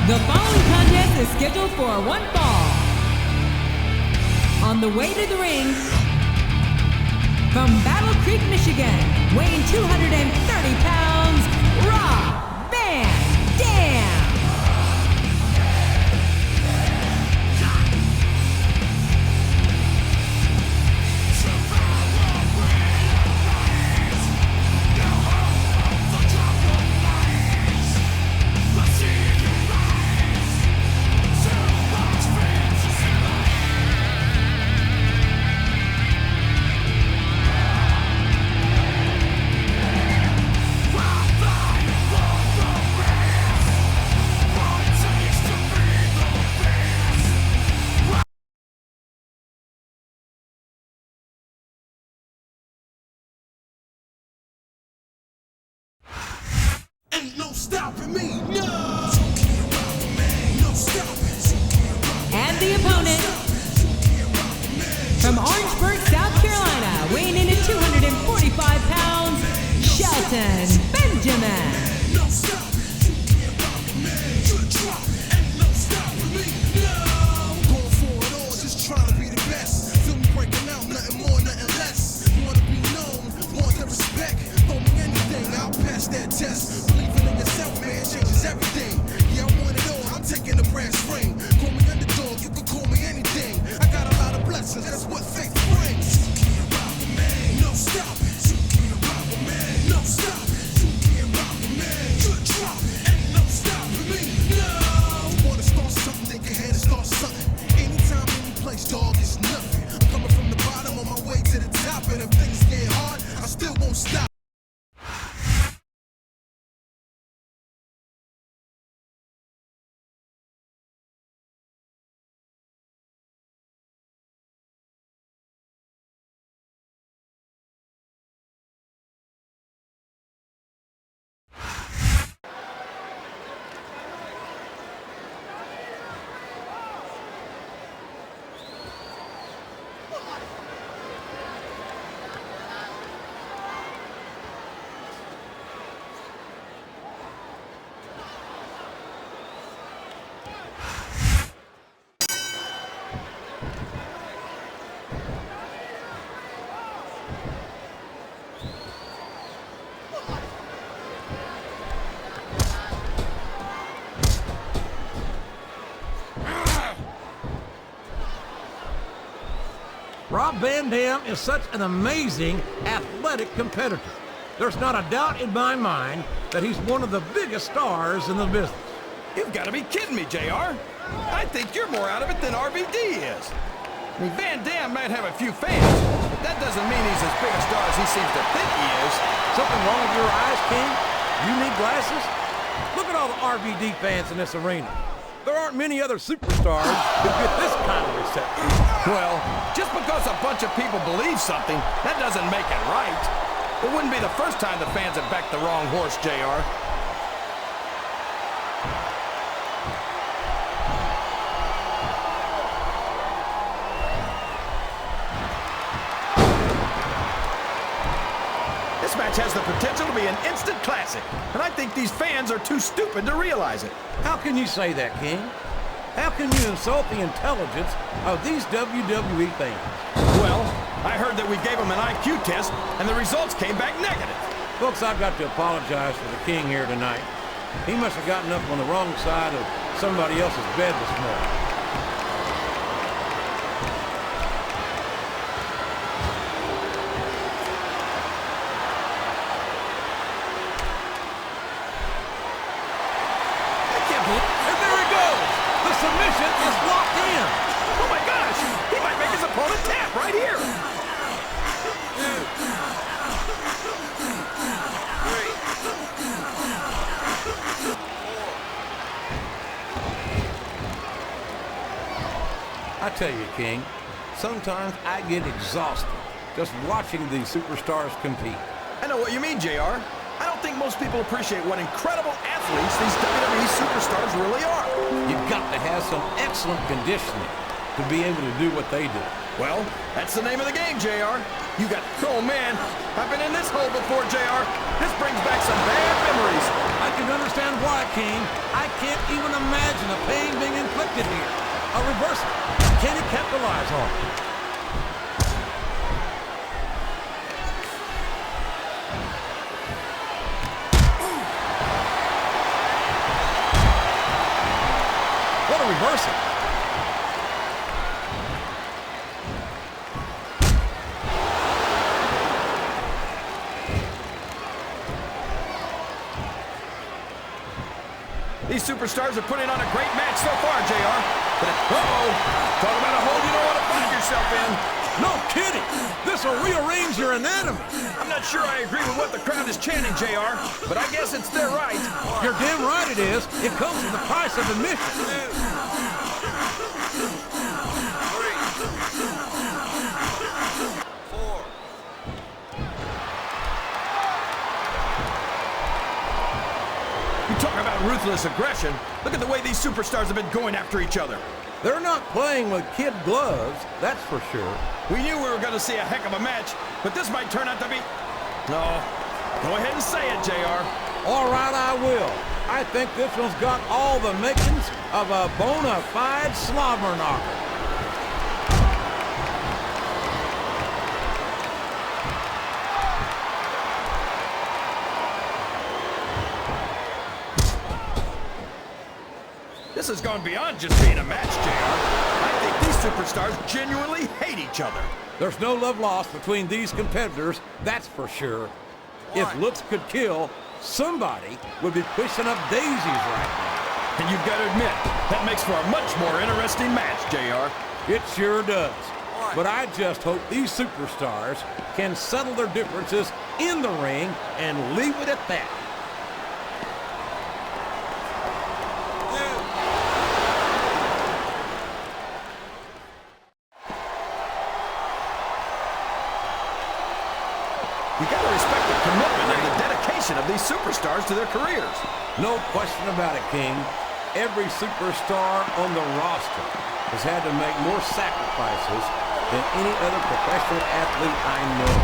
The following contest is scheduled for one fall. On the way to the ring, from Battle Creek, Michigan, weighing 230 pounds, Rob Van Dam. Ain't no stopping me, no! No stopping. And the opponent, from Orangeburg, South Carolina, weighing in at 245 pounds, Shelton Benjamin. No stopping. Good drop. Ain't no stopping me, no! Going for it all, just trying to be the best. Feel me breaking out, nothing more, nothing less. Wanna be known, want the respect. Throw me anything, I'll pass that test. Believing in yourself, man, changes everything. Yeah, I want it all, I'm taking the brass ring. Call me underdog, you can call me anything. I got a lot of blessings, that's what faith brings. No stopping. No stopping. Good drop. Ain't no stopping me. No. You wanna start something, think ahead and start something. Anytime, any place, dog, it's nothing. I'm coming from the bottom on my way to the top, and if things get hard, I still won't stop. Rob Van Dam is such an amazing athletic competitor. There's not a doubt in my mind that he's one of the biggest stars in the business. You've got to be kidding me, JR. I think you're more out of it than RVD is. I mean, Van Dam might have a few fans, but that doesn't mean he's as big a star as he seems to think he is. Something wrong with your eyes, King? You need glasses? Look at all the RVD fans in this arena. There aren't many other superstars who get this kind of reception. Well, just because a bunch of people believe something, that doesn't make it right. It wouldn't be the first time the fans have backed the wrong horse, JR. This match has the potential to be an instant classic, and I think these fans are too stupid to realize it. How can you say that, King? How can you insult the intelligence of these WWE fans? Well, I heard that we gave them an IQ test, and the results came back negative. Folks, I've got to apologize for the King here tonight. He must have gotten up on the wrong side of somebody else's bed this morning. Submission is locked in. Oh my gosh! He might make his opponent tap right here. 2, 3, 4. I tell you, King, sometimes I get exhausted just watching these superstars compete. I know what you mean, JR. I don't think most people appreciate what incredible athletes these WWE superstars really are. You've got to have some excellent conditioning to be able to do what they do. Well, that's the name of the game, JR. You got, oh man, I've been in this hole before, JR. This brings back some bad memories. I can understand why right, King. I can't even imagine the pain being inflicted here. A reversal. Can he capitalize on it? What a reversal. These superstars are putting on a great match so far, JR. But, talk about a hole you don't want to find yourself in. No kidding. This will rearrange your anatomy. I'm not sure I agree with what the crowd is chanting, JR, but I guess it's their right. You're damn right it is. It comes with the price of admission. Talk about ruthless aggression. Look at the way these superstars have been going after each other. They're not playing with kid gloves, that's for sure. We knew we were going to see a heck of a match, but this might turn out to be... No. Go ahead and say it, JR. All right, I will. I think this one's got all the makings of a bona fide slobber knocker. This has gone beyond just being a match, JR. I think these superstars genuinely hate each other. There's no love lost between these competitors, that's for sure. If looks could kill, somebody would be pushing up daisies right now. And you've got to admit, that makes for a much more interesting match, JR. It sure does. But I just hope these superstars can settle their differences in the ring and leave it at that. You got to respect the commitment and the dedication of these superstars to their careers. No question about it, King. Every superstar on the roster has had to make more sacrifices than any other professional athlete I know.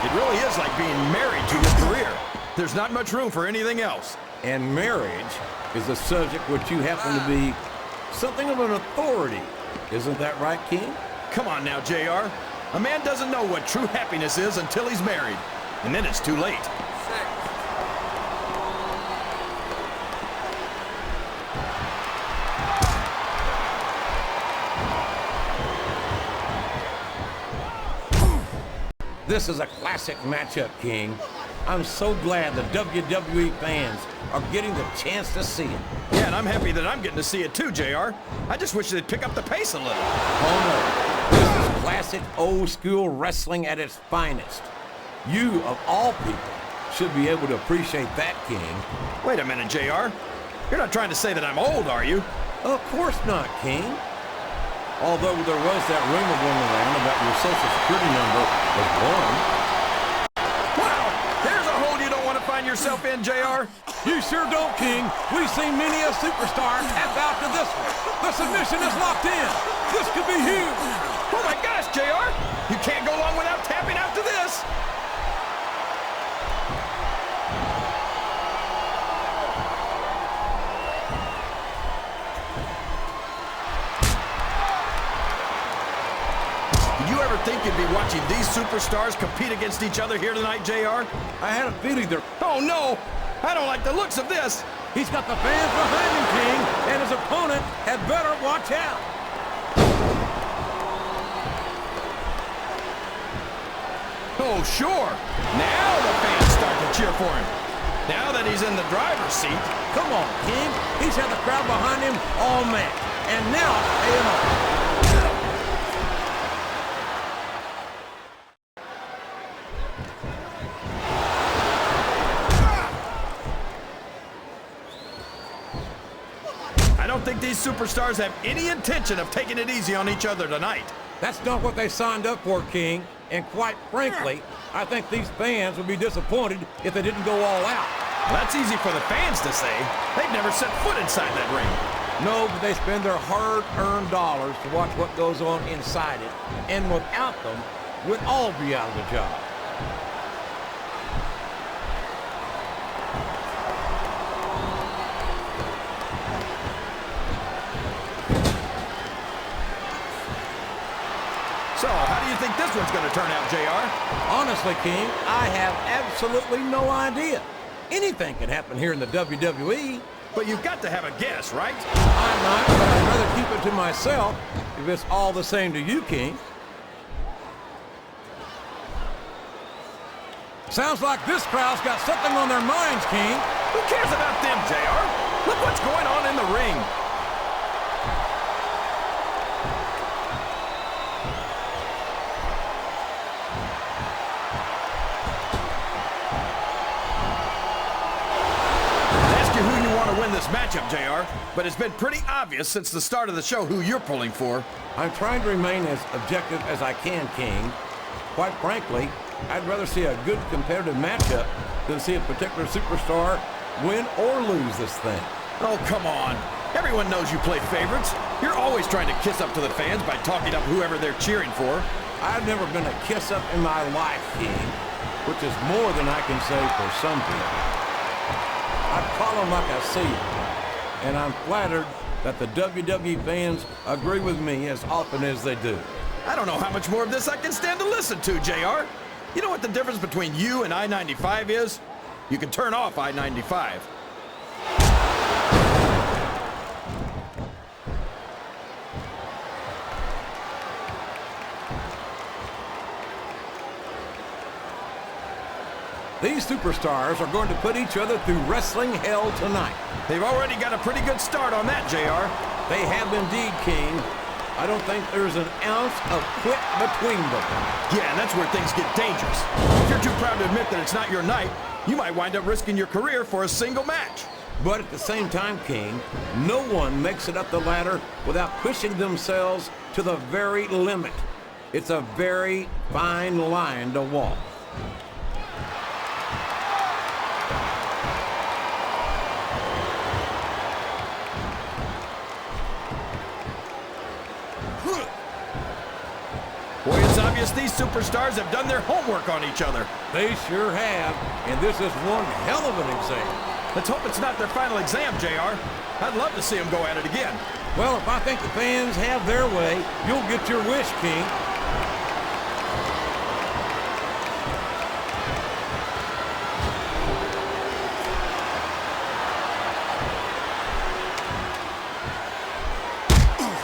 It really is like being married to your career. There's not much room for anything else. And marriage is a subject which you happen to be something of an authority. Isn't that right, King? Come on now, JR. A man doesn't know what true happiness is until he's married. And then it's too late. This is a classic matchup, King. I'm so glad the WWE fans are getting the chance to see it. Yeah, and I'm happy that I'm getting to see it too, JR. I just wish they'd pick up the pace a little. Oh no, this is classic old school wrestling at its finest. You, of all people, should be able to appreciate that, King. Wait a minute, JR. You're not trying to say that I'm old, are you? Of course not, King. Although there was that rumor going around about your social security number was one. Wow, there's a hole you don't want to find yourself in, JR. You sure don't, King. We've seen many a superstar tap out to this one. The submission is locked in. This could be huge. Oh my gosh, JR. You can't go long without tapping out to this. Did you ever think you'd be watching these superstars compete against each other here tonight, JR? I had a feeling they're... Oh, no! I don't like the looks of this! He's got the fans behind him, King, and his opponent had better watch out. Oh, sure! Now the fans start to cheer for him. Now that he's in the driver's seat. Come on, King. He's had the crowd behind him all match, and now it's paying off. I don't think these superstars have any intention of taking it easy on each other tonight. That's not what they signed up for, King. And quite frankly, I think these fans would be disappointed if they didn't go all out. Well, that's easy for the fans to say. They've never set foot inside that ring. No, but they spend their hard-earned dollars to watch what goes on inside it. And without them, we'd all be out of the job. one's going to turn out, JR? Honestly, King, I have absolutely no idea. Anything can happen here in the WWE. But you've got to have a guess, right? I might, but I'd rather keep it to myself if it's all the same to you, King. Sounds like this crowd's got something on their minds, King. Who cares about them, JR? Look what's going on in the ring. Win this matchup, JR, but it's been pretty obvious since the start of the show who you're pulling for. I'm trying to remain as objective as I can, King. Quite frankly, I'd rather see a good competitive matchup than see a particular superstar win or lose this thing. Oh, come on. Everyone knows you play favorites. You're always trying to kiss up to the fans by talking up whoever they're cheering for. I've never been a kiss-up in my life, King, which is more than I can say for some people. I call them like I see them, and I'm flattered that the WWE fans agree with me as often as they do. I don't know how much more of this I can stand to listen to, JR. You know what the difference between you and I-95 is? You can turn off I-95. These superstars are going to put each other through wrestling hell tonight. They've already got a pretty good start on that, JR. They have indeed, King. I don't think there's an ounce of quit between them. Yeah, and that's where things get dangerous. If you're too proud to admit that it's not your night, you might wind up risking your career for a single match. But at the same time, King, no one makes it up the ladder without pushing themselves to the very limit. It's a very fine line to walk. Boy, it's obvious these superstars have done their homework on each other. They sure have, and this is one hell of an exam. Let's hope it's not their final exam, JR. I'd love to see them go at it again. Well, if I think the fans have their way, you'll get your wish, King.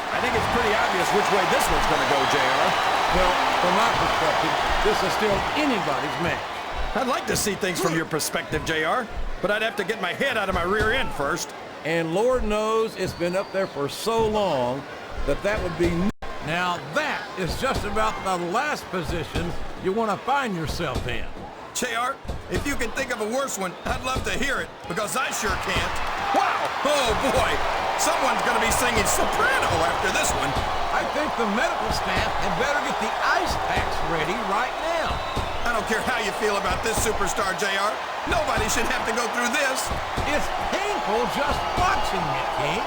I think it's pretty obvious which way this one's going to go, JR. Well, from my perspective, this is still anybody's match. I'd like to see things from your perspective, JR, but I'd have to get my head out of my rear end first. And Lord knows it's been up there for so long that that would be... Now that is just about the last position you want to find yourself in. JR, if you can think of a worse one, I'd love to hear it, because I sure can't. Wow! Oh, boy! Someone's going to be singing soprano after this one. I think the medical staff had better get the ice packs ready right now. I don't care how you feel about this superstar, JR. Nobody should have to go through this. It's painful just watching it, King.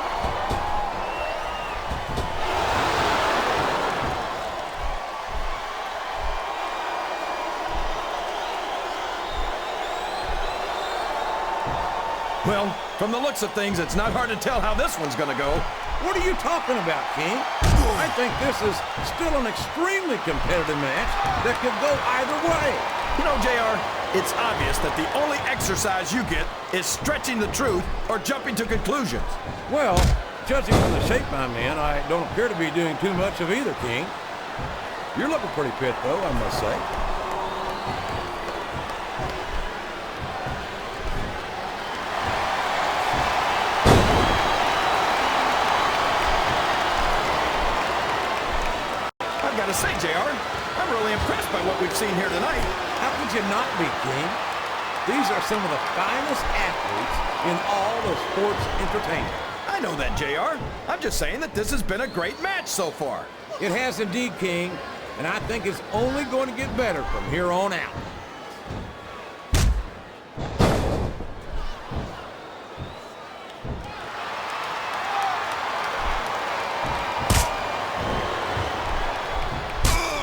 Well, from the looks of things, it's not hard to tell how this one's going to go. What are you talking about, King? I think this is still an extremely competitive match that could go either way. You know, JR, it's obvious that the only exercise you get is stretching the truth or jumping to conclusions. Well, judging from the shape I'm in, I don't appear to be doing too much of either, King. You're looking pretty fit, though, I must say. I've got to say, JR, I'm really impressed by what we've seen here tonight. How could you not be, King? These are some of the finest athletes in all of sports entertainment. I know that, JR. I'm just saying that this has been a great match so far. It has indeed, King, and I think it's only going to get better from here on out.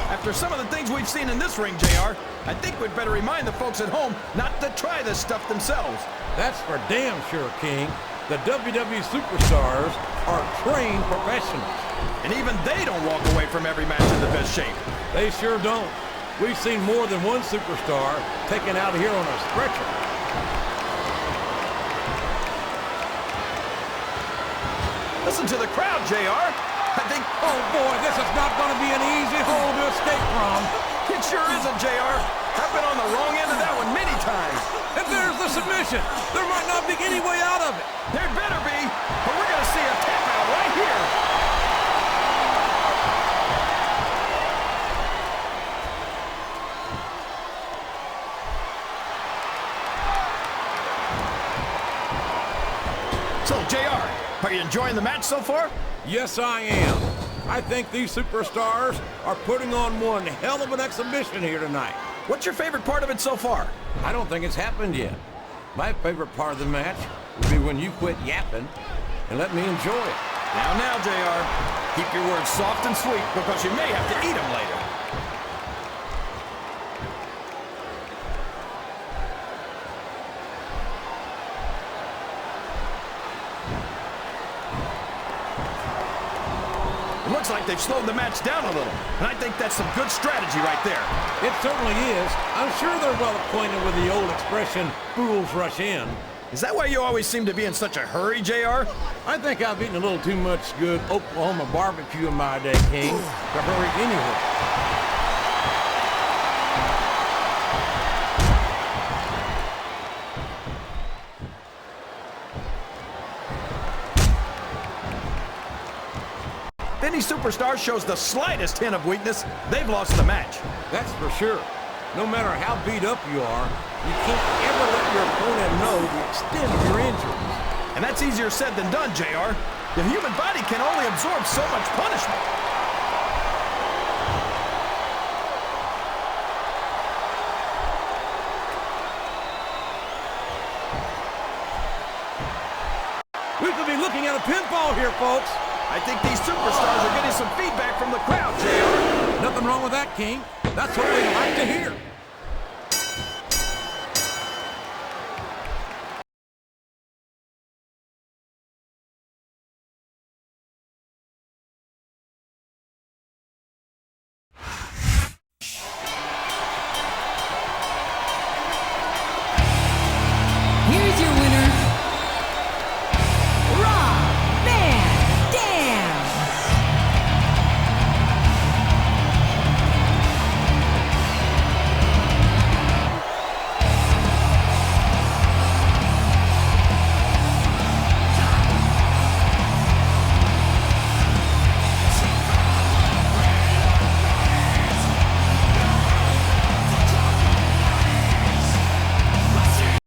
After some of the things we've seen in this ring, JR, I think we'd better remind the folks at home not to try this stuff themselves. That's for damn sure, King. The WWE superstars are trained professionals. And even they don't walk away from every match in the best shape. They sure don't. We've seen more than one superstar taken out here on a stretcher. Listen to the crowd, JR. I think... Oh boy, this is not going to be an easy hole to escape from. It sure isn't, JR. I've been on the wrong end of that one many times. And there's the submission. There might not be any way out of it. There better be, but we're going to see a tap out right here. So, JR, are you enjoying the match so far? Yes, I am. I think these superstars are putting on one hell of an exhibition here tonight. What's your favorite part of it so far? I don't think it's happened yet. My favorite part of the match would be when you quit yapping and let me enjoy it. Now, JR, keep your words soft and sweet because you may have to eat them later. It looks like they've slowed the match down a little, and I think that's some good strategy right there. It certainly is. I'm sure they're well acquainted with the old expression, fools rush in. Is that why you always seem to be in such a hurry, JR? I think I've eaten a little too much good Oklahoma barbecue in my day, King, to hurry anywhere. If any superstar shows the slightest hint of weakness, they've lost the match. That's for sure. No matter how beat up you are, you can't ever let your opponent know the extent of your injuries. And that's easier said than done, JR. The human body can only absorb so much punishment. We could be looking at a pinfall here, folks. I think these superstars are getting some feedback from the crowd, JR. Nothing wrong with that, King. That's what we like to hear.